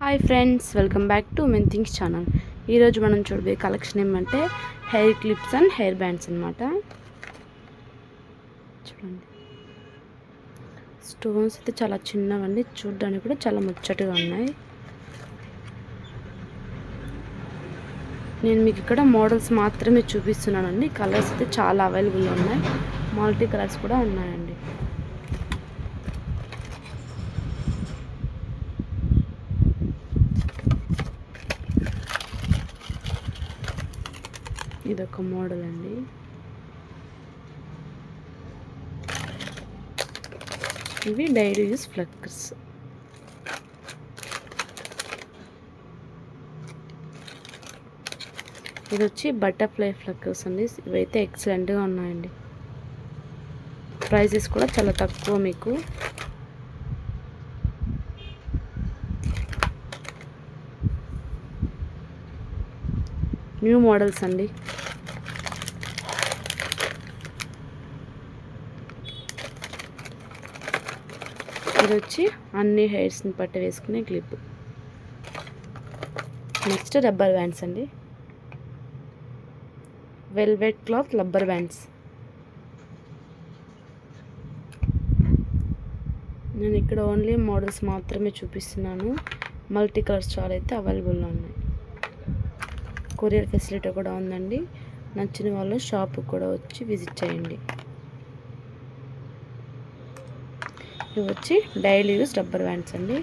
Hi friends, welcome back to men things channel. ఈరోజు మనం చూడబోయే కలెక్షన్ ఏమంటే hair clips and hair bands అనమాట. చూడండి, స్టోన్స్ అయితే చాలా చిన్నవండి, చూడడానికి కూడా చాలా ముచ్చటగా ఉన్నాయి. నేను మీకు ఇక్కడ మోడల్స్ మాత్రమే చూపిస్తున్నానండి. కలర్స్ అయితే చాలా అవైలబుల్ ఉన్నాయి, మల్టీ కలర్స్ కూడా ఉన్నాయండి. ఇదొక మోడల్ అండి. ఇవి డైలీ యూస్ ఫ్లక్కర్స్. ఇది వచ్చి బటర్ఫ్లై ఫ్లక్కర్స్ అండి. ఇవైతే ఎక్సలెంట్గా ఉన్నాయండి. ప్రైజెస్ కూడా చాలా తక్కువ మీకు. న్యూ మోడల్స్ అండి. ఇది వచ్చి అన్ని హెయిర్స్ని పట్టి వేసుకునే క్లిప్. నెక్స్ట్ రబ్బర్ బ్యాండ్స్ అండి, వెల్వెట్ క్లాత్ రబ్బర్ బ్యాండ్స్. నేను ఇక్కడ ఓన్లీ మోడల్స్ మాత్రమే చూపిస్తున్నాను. మల్టీ కలర్స్ చాలా అయితే అవైలబుల్లో ఉన్నాయి. కొరియర్ ఫెసిలిటీ కూడా ఉందండి. నచ్చిన వాళ్ళు షాప్కి కూడా వచ్చి విజిట్ చేయండి. ఇవి వచ్చి డైలీ యూస్ రబ్బర్ బ్యాండ్స్ అండి.